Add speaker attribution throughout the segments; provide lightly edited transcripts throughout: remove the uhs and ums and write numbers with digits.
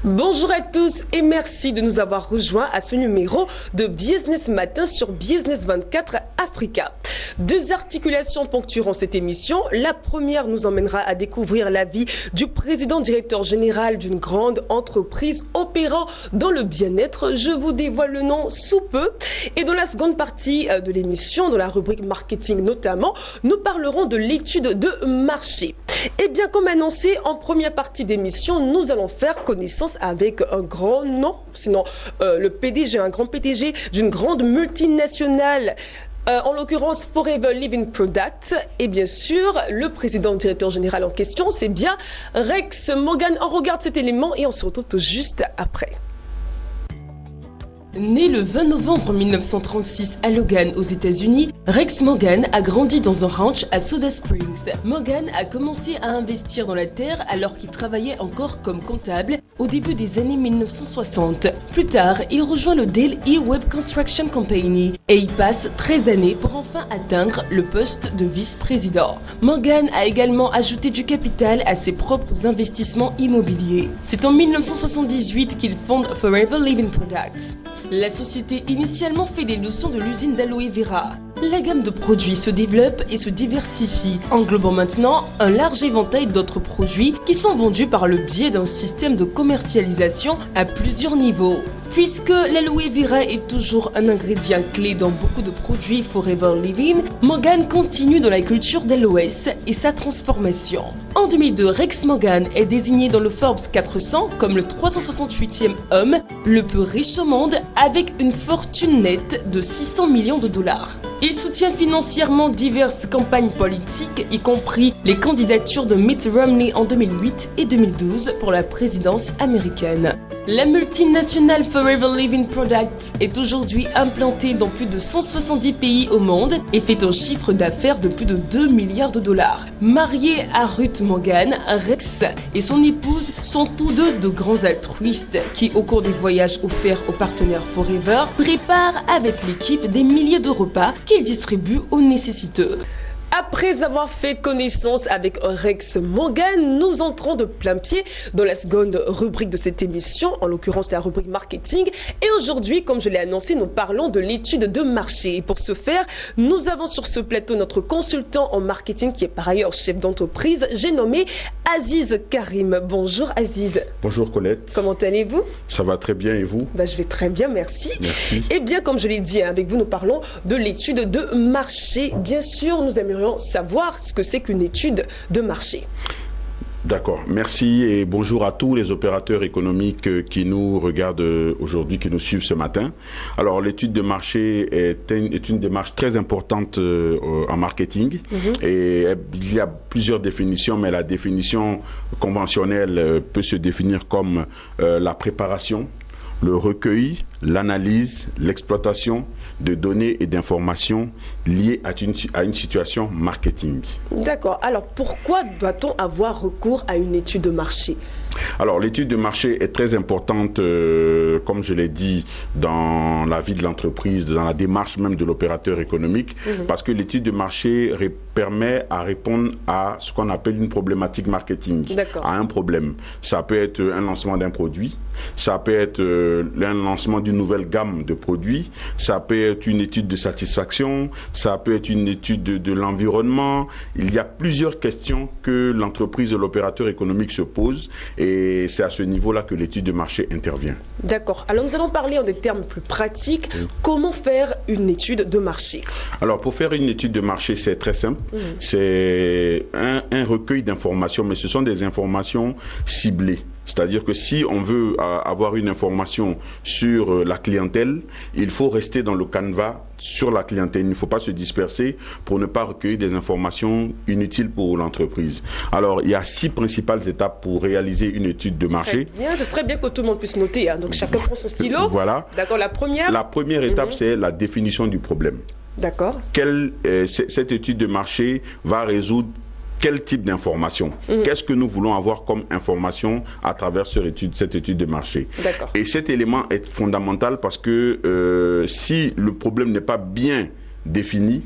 Speaker 1: Bonjour à tous et merci de nous avoir rejoints à ce numéro de Business Matin sur Business 24 Africa. Deux articulations ponctueront cette émission. La première nous emmènera à découvrir la vie du président-directeur général d'une grande entreprise opérant dans le bien-être. Je vous dévoile le nom sous peu. Et dans la seconde partie de l'émission, dans la rubrique marketing notamment, nous parlerons de l'étude de marché. Et bien comme annoncé en première partie d'émission, nous allons faire connaissance avec un grand nom, sinon le PDG, un grand PDG d'une grande multinationale. En l'occurrence Forever Living Products, et bien sûr le président directeur général en question, c'est bien Rex Morgan. On regarde cet élément et on se retrouve tout juste après. Né le 20 novembre 1936 à Logan, aux États-Unis, Rex Morgan a grandi dans un ranch à Soda Springs. Morgan a commencé à investir dans la terre alors qu'il travaillait encore comme comptable au début des années 1960. Plus tard, il rejoint le Dale E. Webb Construction Company et y passe 13 années pour enfin atteindre le poste de vice-président. Morgan a également ajouté du capital à ses propres investissements immobiliers. C'est en 1978 qu'il fonde Forever Living Products. La société initialement fait des leçons de l'usine d'aloe vera. La gamme de produits se développe et se diversifie, englobant maintenant un large éventail d'autres produits qui sont vendus par le biais d'un système de commercialisation à plusieurs niveaux. Puisque l'aloe vera est toujours un ingrédient clé dans beaucoup de produits Forever Living, Morgan continue dans la culture d'aloès et sa transformation. En 2002, Rex Morgan est désigné dans le Forbes 400 comme le 368e homme le plus riche au monde avec une fortune nette de 600 millions de dollars. Il soutient financièrement diverses campagnes politiques, y compris les candidatures de Mitt Romney en 2008 et 2012 pour la présidence américaine. La multinationale Forever Living Products est aujourd'hui implantée dans plus de 170 pays au monde et fait un chiffre d'affaires de plus de 2 milliards de dollars. Marié à Ruth Morgan, Rex et son épouse sont tous deux de grands altruistes qui, au cours des voyages offerts aux partenaires Forever, préparent avec l'équipe des milliers de repas qu'ils distribuent aux nécessiteux. Après avoir fait connaissance avec Rex Morgan, nous entrons de plein pied dans la seconde rubrique de cette émission, en l'occurrence la rubrique marketing. Et aujourd'hui, comme je l'ai annoncé, nous parlons de l'étude de marché. Et pour ce faire, nous avons sur ce plateau notre consultant en marketing qui est par ailleurs chef d'entreprise. J'ai nommé Aziz Karim. Bonjour Aziz.
Speaker 2: Bonjour Colette.
Speaker 1: Comment allez-vous? Ça
Speaker 2: va très bien et vous?
Speaker 1: Je vais très bien, merci.
Speaker 2: Merci.
Speaker 1: Et bien, comme je l'ai dit, avec vous, nous parlons de l'étude de marché. Bien sûr, nous aimerions savoir ce que c'est qu'une étude de marché.
Speaker 2: D'accord, merci et bonjour à tous les opérateurs économiques qui nous regardent aujourd'hui, qui nous suivent ce matin. Alors l'étude de marché est une démarche très importante en marketing et il y a plusieurs définitions, mais la définition conventionnelle peut se définir comme la préparation, le recueil, l'analyse, l'exploitation de données et d'informations liées à une situation marketing.
Speaker 1: D'accord. Alors, pourquoi doit-on avoir recours à une étude de marché?
Speaker 2: Alors, l'étude de marché est très importante, comme je l'ai dit, dans la vie de l'entreprise, dans la démarche même de l'opérateur économique, parce que l'étude de marché permet à répondre à ce qu'on appelle une problématique marketing, à un problème. Ça peut être un lancement d'un produit, ça peut être un lancement d'une nouvelle gamme de produits, ça peut être une étude de satisfaction, ça peut être une étude de l'environnement. Il y a plusieurs questions que l'entreprise et l'opérateur économique se posent et c'est à ce niveau-là que l'étude de marché intervient.
Speaker 1: D'accord. Alors nous allons parler en des termes plus pratiques. Comment faire une étude de marché?
Speaker 2: Alors pour faire une étude de marché, c'est très simple. C'est un recueil d'informations, mais ce sont des informations ciblées. C'est-à-dire que si on veut avoir une information sur la clientèle, il faut rester dans le canevas sur la clientèle. Il ne faut pas se disperser pour ne pas recueillir des informations inutiles pour l'entreprise. Alors, il y a 6 principales étapes pour réaliser une étude de marché.
Speaker 1: Très bien, ce serait bien que tout le monde puisse noter. Hein. Donc, chacun prend son stylo.
Speaker 2: Voilà.
Speaker 1: D'accord, la première?
Speaker 2: La première étape, c'est la définition du problème.
Speaker 1: D'accord.
Speaker 2: Cette étude de marché va résoudre quel type d'information? Qu'est-ce que nous voulons avoir comme information à travers cette étude de marché? Et cet élément est fondamental parce que si le problème n'est pas bien défini,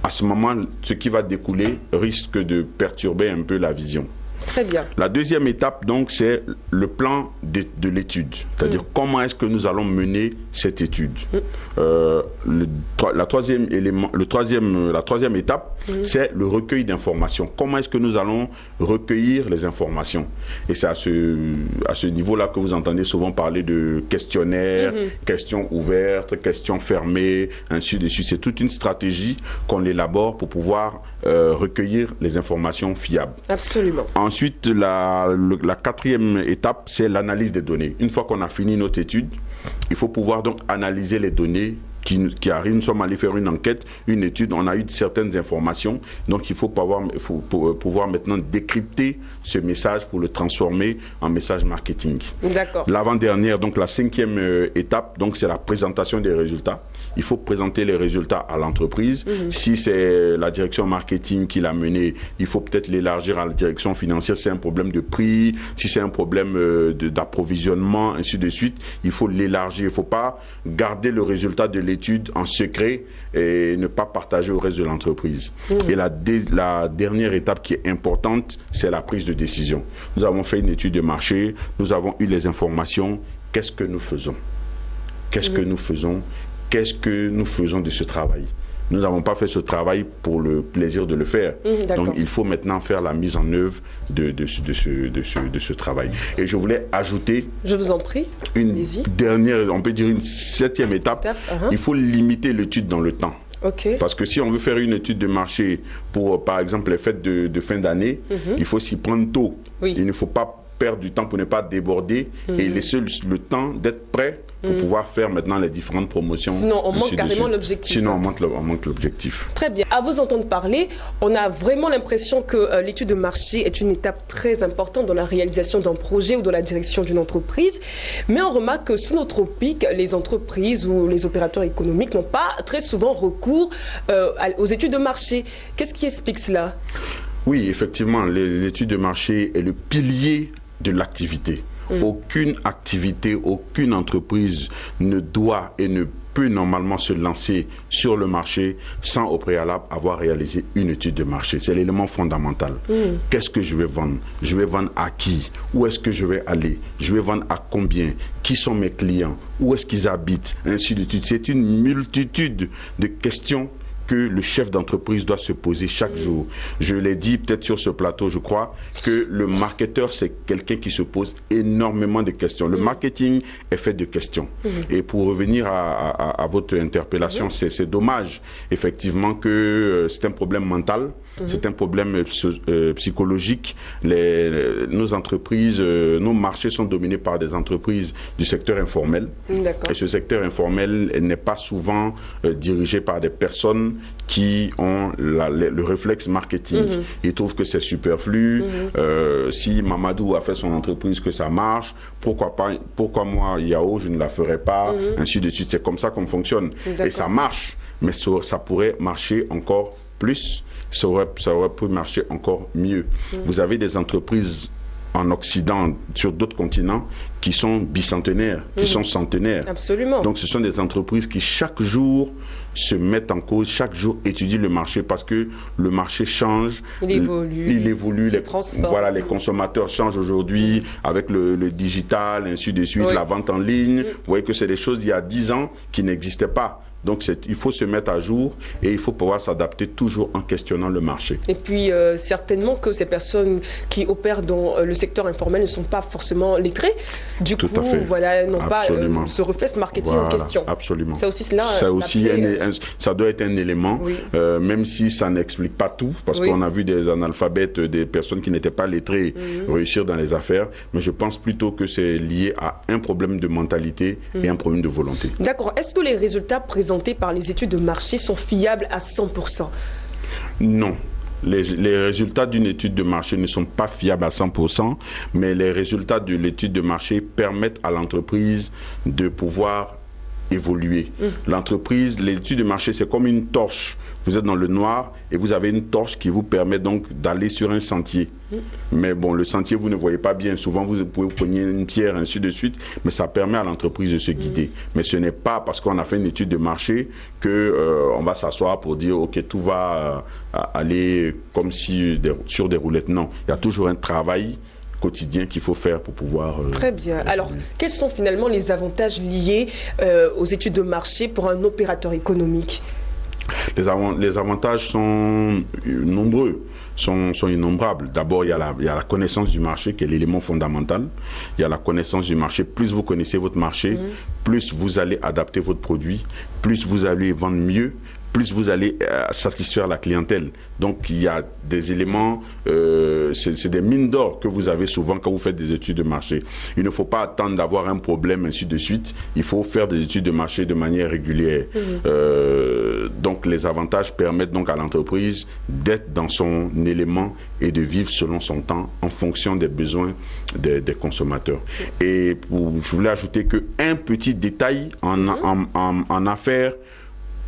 Speaker 2: à ce moment, ce qui va découler risque de perturber un peu la vision.
Speaker 1: Très bien.
Speaker 2: La deuxième étape, donc, c'est le plan de l'étude. C'est-à-dire comment est-ce que nous allons mener cette étude. La troisième étape, c'est le recueil d'informations. Comment est-ce que nous allons recueillir les informations. Et c'est à ce niveau-là que vous entendez souvent parler de questionnaires, questions ouvertes, questions fermées, ainsi de suite. C'est toute une stratégie qu'on élabore pour pouvoir recueillir les informations fiables.
Speaker 1: Absolument.
Speaker 2: Ensuite, la quatrième étape, c'est l'analyse des données. Une fois qu'on a fini notre étude, il faut pouvoir donc analyser les données qui arrivent. Nous sommes allés faire une enquête, une étude, on a eu certaines informations, donc il faut pouvoir maintenant décrypter ce message pour le transformer en message marketing.
Speaker 1: D'accord.
Speaker 2: L'avant-dernière, donc la cinquième étape, donc c'est la présentation des résultats. Il faut présenter les résultats à l'entreprise. Si c'est la direction marketing qui l'a mené, il faut peut-être l'élargir à la direction financière. Si c'est un problème de prix, si c'est un problème d'approvisionnement, ainsi de suite, il faut l'élargir. Il ne faut pas garder le résultat de l'étude en secret et ne pas partager au reste de l'entreprise. Et la dernière étape qui est importante, c'est la prise de décision. Nous avons fait une étude de marché, nous avons eu les informations. Qu'est-ce que nous faisons? Qu'est-ce que nous faisons? Qu'est-ce que nous faisons de ce travail? Nous n'avons pas fait ce travail pour le plaisir de le faire. Donc, il faut maintenant faire la mise en œuvre de ce travail. Et je voulais ajouter... Je vous en prie. Une dernière, on peut dire une septième étape. Il faut limiter l'étude dans le temps. Parce que si on veut faire une étude de marché pour, par exemple, les fêtes de fin d'année, il faut s'y prendre tôt. Il ne faut pas perdre du temps pour ne pas déborder et laisser le temps d'être prêt pour pouvoir faire maintenant les différentes promotions.
Speaker 1: Sinon, on manque carrément l'objectif.
Speaker 2: Sinon, on manque l'objectif.
Speaker 1: Très bien. À vous entendre parler, on a vraiment l'impression que l'étude de marché est une étape très importante dans la réalisation d'un projet ou dans la direction d'une entreprise. Mais on remarque que sous notre pic, les entreprises ou les opérateurs économiques n'ont pas très souvent recours aux études de marché. Qu'est-ce qui explique cela?
Speaker 2: Oui, effectivement, l'étude de marché est le pilier de l'activité. Aucune activité, aucune entreprise ne doit et ne peut normalement se lancer sur le marché sans au préalable avoir réalisé une étude de marché. C'est l'élément fondamental. Qu'est-ce que je vais vendre? Je vais vendre à qui? Où est-ce que je vais aller? Je vais vendre à combien? Qui sont mes clients? Où est-ce qu'ils habitent? Ainsi de suite. C'est une multitude de questions que le chef d'entreprise doit se poser chaque jour. Je l'ai dit peut-être sur ce plateau, je crois, que le marketeur, c'est quelqu'un qui se pose énormément de questions. Le marketing est fait de questions. Et pour revenir à votre interpellation, c'est dommage, effectivement, que c'est un problème mental, c'est un problème psychologique. Nos entreprises, nos marchés sont dominés par des entreprises du secteur informel. Et ce secteur informel n'est pas souvent dirigé par des personnes qui ont le réflexe marketing. Ils trouvent que c'est superflu. Si Mamadou a fait son entreprise, que ça marche, pourquoi moi, Yao, je ne la ferai pas, ainsi de suite. C'est comme ça qu'on fonctionne. Et ça marche, mais ça pourrait marcher encore plus. Ça aurait pu marcher encore mieux. Vous avez des entreprises en Occident, sur d'autres continents, qui sont bicentenaires, qui sont centenaires.
Speaker 1: Absolument.
Speaker 2: Donc ce sont des entreprises qui chaque jour se mettent en cause, chaque jour étudient le marché parce que le marché change.
Speaker 1: Il évolue,
Speaker 2: se transforme. Voilà, les consommateurs changent aujourd'hui avec le digital, ainsi de suite, la vente en ligne. Vous voyez que c'est des choses d'il y a 10 ans qui n'existaient pas. Donc il faut se mettre à jour et il faut pouvoir s'adapter toujours en questionnant le marché.
Speaker 1: Et puis certainement que ces personnes qui opèrent dans le secteur informel ne sont pas forcément lettrées. Du coup, voilà, n'ont pas ce réflexe marketing en question.
Speaker 2: Absolument.
Speaker 1: Ça aussi, cela,
Speaker 2: ça doit être un élément, même si ça n'explique pas tout, parce qu'on a vu des analphabètes, des personnes qui n'étaient pas lettrées réussir dans les affaires. Mais je pense plutôt que c'est lié à un problème de mentalité et un problème de volonté.
Speaker 1: D'accord. Est-ce que les résultats présentés par les études de marché sont fiables à 100%?
Speaker 2: Non. Les résultats d'une étude de marché ne sont pas fiables à 100%, mais les résultats de l'étude de marché permettent à l'entreprise de pouvoir évoluer. L'entreprise, l'étude de marché, c'est comme une torche. Vous êtes dans le noir et vous avez une torche qui vous permet donc d'aller sur un sentier. Mais bon, le sentier, vous ne voyez pas bien. Souvent, vous pouvez prendre une pierre, ainsi de suite, mais ça permet à l'entreprise de se guider. Mais ce n'est pas parce qu'on a fait une étude de marché qu'on va s'asseoir pour dire, OK, tout va aller comme si sur des roulettes. Non, il y a toujours un travail quotidien qu'il faut faire pour pouvoir...
Speaker 1: Très bien. Alors, quels sont finalement les avantages liés aux études de marché pour un opérateur économique?
Speaker 2: Les avantages sont nombreux, sont innombrables. D'abord, il y a la connaissance du marché qui est l'élément fondamental. Il y a la connaissance du marché. Plus vous connaissez votre marché, plus vous allez adapter votre produit, plus vous allez vendre mieux, plus vous allez satisfaire la clientèle. Donc, il y a des éléments, c'est des mines d'or que vous avez souvent quand vous faites des études de marché. Il ne faut pas attendre d'avoir un problème, ainsi de suite. Il faut faire des études de marché de manière régulière. Donc, les avantages permettent donc à l'entreprise d'être dans son élément et de vivre selon son temps en fonction des besoins des consommateurs. Et je voulais ajouter qu'un petit détail en affaires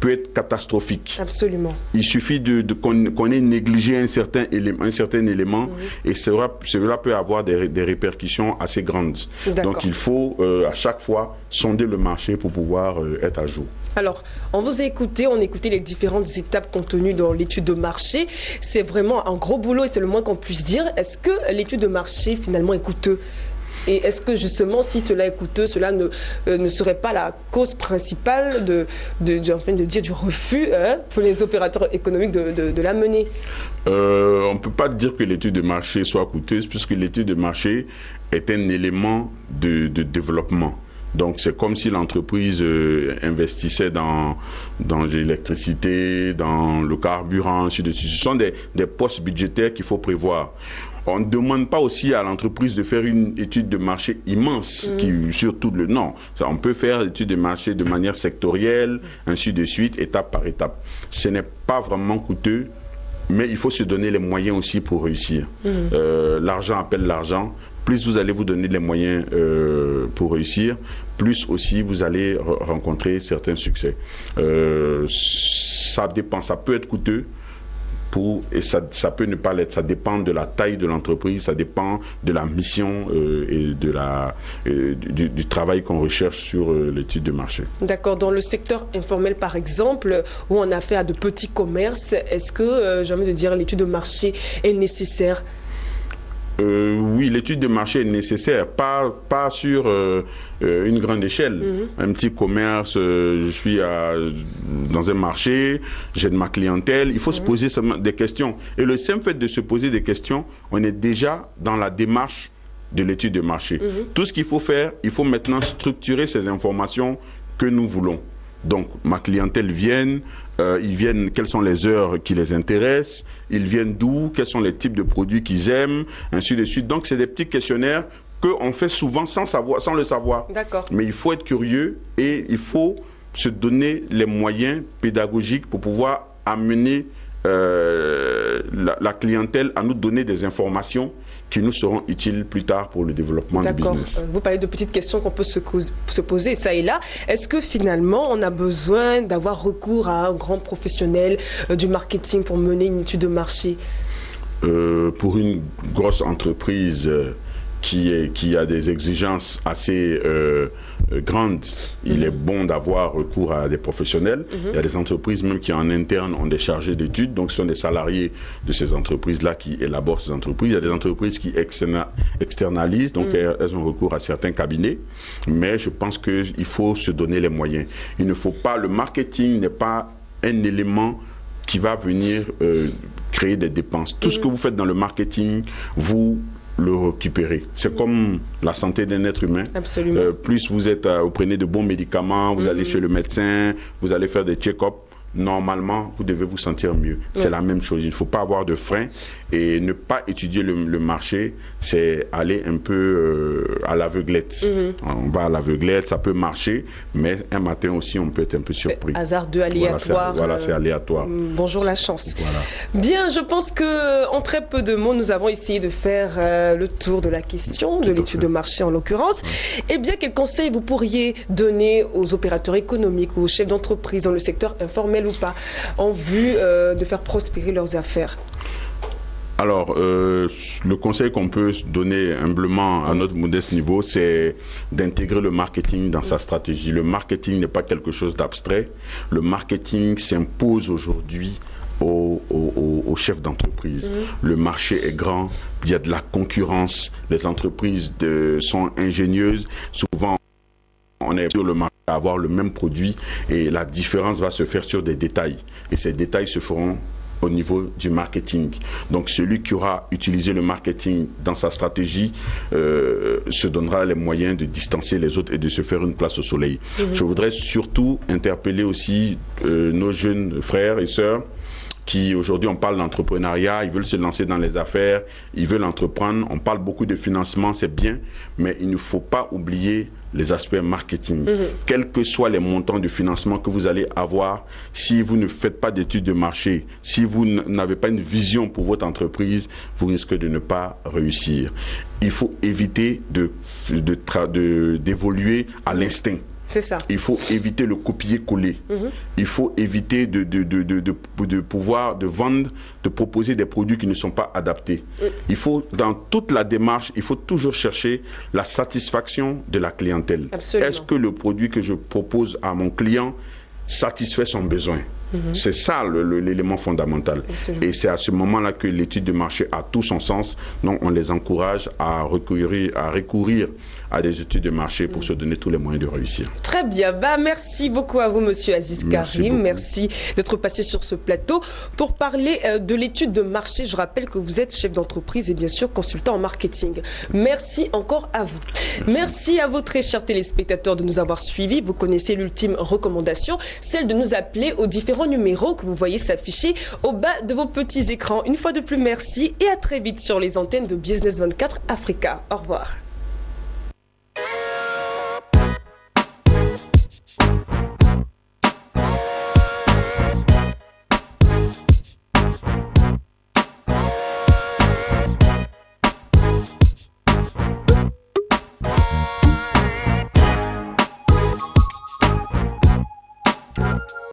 Speaker 2: peut être catastrophique.
Speaker 1: Absolument.
Speaker 2: Il suffit qu'on ait négligé un certain élément et cela peut avoir des répercussions assez grandes. Donc il faut à chaque fois sonder le marché pour pouvoir être à jour.
Speaker 1: Alors, on vous a écouté, on a écouté les différentes étapes contenues dans l'étude de marché. C'est vraiment un gros boulot et c'est le moins qu'on puisse dire. Est-ce que l'étude de marché finalement est coûteux ? Et est-ce que justement, si cela est coûteux, cela ne serait pas la cause principale du refus pour les opérateurs économiques de la mener?
Speaker 2: On ne peut pas dire que l'étude de marché soit coûteuse, puisque l'étude de marché est un élément de développement. Donc c'est comme si l'entreprise investissait dans l'électricité, dans le carburant, ainsi de suite. Ce sont des postes budgétaires qu'il faut prévoir. On ne demande pas aussi à l'entreprise de faire une étude de marché immense sur tout le... Non, on peut faire l'étude de marché de manière sectorielle, ainsi de suite, étape par étape. Ce n'est pas vraiment coûteux, mais il faut se donner les moyens aussi pour réussir. L'argent appelle l'argent. Plus vous allez vous donner les moyens pour réussir, plus aussi vous allez rencontrer certains succès. Ça dépend, ça peut être coûteux, et ça peut ne pas l'être. Ça dépend de la taille de l'entreprise, ça dépend de la mission et du travail qu'on recherche sur l'étude de marché. D'accord.
Speaker 1: Dans le secteur informel, par exemple, où on a affaire à de petits commerces, est-ce que, j'ai envie de dire, l'étude de marché est nécessaire?
Speaker 2: Oui, l'étude de marché est nécessaire, pas sur une grande échelle. Un petit commerce, je suis dans un marché, j'ai de ma clientèle, il faut se poser des questions. Et le simple fait de se poser des questions, on est déjà dans la démarche de l'étude de marché. Tout ce qu'il faut faire, il faut maintenant structurer ces informations que nous voulons. Donc, ma clientèle ils viennent, quelles sont les heures qui les intéressent, ils viennent d'où, quels sont les types de produits qu'ils aiment, ainsi de suite. Donc, c'est des petits questionnaires qu'on fait souvent sans le savoir. D'accord. Mais il faut être curieux et il faut se donner les moyens pédagogiques pour pouvoir amener la clientèle à nous donner des informations qui nous seront utiles plus tard pour le développement du business. Vous parlez de petites questions qu'on peut se poser ça et là. Est-ce que finalement on a besoin d'avoir recours à un grand professionnel du marketing pour mener une étude de marché? Pour une grosse entreprise qui a des exigences assez grandes, il est bon d'avoir recours à des professionnels. Il y a des entreprises même qui en interne ont des chargés d'études, donc ce sont des salariés de ces entreprises-là qui élaborent ces entreprises. Il y a des entreprises qui externalisent, donc elles ont recours à certains cabinets, mais je pense qu'il faut se donner les moyens. Il ne faut pas, le marketing n'est pas un élément qui va venir créer des dépenses. Tout ce que vous faites dans le marketing, vous le récupérer. C'est comme la santé d'un être humain. Absolument. Plus vous prenez de bons médicaments, vous allez chez le médecin, vous allez faire des check-up, normalement, vous devez vous sentir mieux. Oui. C'est la même chose. Il ne faut pas avoir de frein et ne pas étudier le marché, c'est aller un peu à l'aveuglette. On va à l'aveuglette, ça peut marcher, mais un matin aussi, on peut être un peu surpris.
Speaker 1: Hasardeux, aléatoire.
Speaker 2: Voilà, c'est aléatoire.
Speaker 1: Bonjour la chance.
Speaker 2: Voilà.
Speaker 1: Bien, je pense qu'en très peu de mots, nous avons essayé de faire le tour de la question, de l'étude de marché en l'occurrence. Eh bien, quels conseils vous pourriez donner aux opérateurs économiques ou aux chefs d'entreprise dans le secteur informel ou pas, en vue de faire prospérer leurs affaires?
Speaker 2: Alors, le conseil qu'on peut donner humblement à notre modeste niveau, c'est d'intégrer le marketing dans sa stratégie. Le marketing n'est pas quelque chose d'abstrait. Le marketing s'impose aujourd'hui aux chefs d'entreprise. Le marché est grand, il y a de la concurrence, les entreprises sont ingénieuses. Souvent, on est sur le marché à avoir le même produit et la différence va se faire sur des détails. Et ces détails se feront au niveau du marketing. Donc celui qui aura utilisé le marketing dans sa stratégie se donnera les moyens de distancer les autres et de se faire une place au soleil. Je voudrais surtout interpeller aussi nos jeunes frères et sœurs qui aujourd'hui on parle d'entrepreneuriat, ils veulent se lancer dans les affaires, ils veulent entreprendre, on parle beaucoup de financement, c'est bien, mais il ne faut pas oublier les aspects marketing. Quels que soient les montants de financement que vous allez avoir, si vous ne faites pas d'études de marché, si vous n'avez pas une vision pour votre entreprise, vous risquez de ne pas réussir. Il faut éviter d'évoluer à l'instinct.
Speaker 1: C'est ça.
Speaker 2: Il faut éviter le copier-coller. Il faut éviter de vendre, de proposer des produits qui ne sont pas adaptés. Il faut, dans toute la démarche, il faut toujours chercher la satisfaction de la clientèle. Est-ce que le produit que je propose à mon client satisfait son besoin? C'est ça l'élément fondamental. Absolument. Et c'est à ce moment-là que l'étude de marché a tout son sens. Donc on les encourage à recourir à des études de marché pour se donner tous les moyens de réussir.
Speaker 1: Très bien. Merci beaucoup à vous, Monsieur Aziz Karim. Merci d'être passé sur ce plateau pour parler de l'étude de marché. Je rappelle que vous êtes chef d'entreprise et bien sûr consultant en marketing. Merci encore à vous. Merci à vous, très chers téléspectateurs, de nous avoir suivis. Vous connaissez l'ultime recommandation, celle de nous appeler aux différents numéros que vous voyez s'afficher au bas de vos petits écrans. Une fois de plus, merci et à très vite sur les antennes de Business 24 Africa. Au revoir.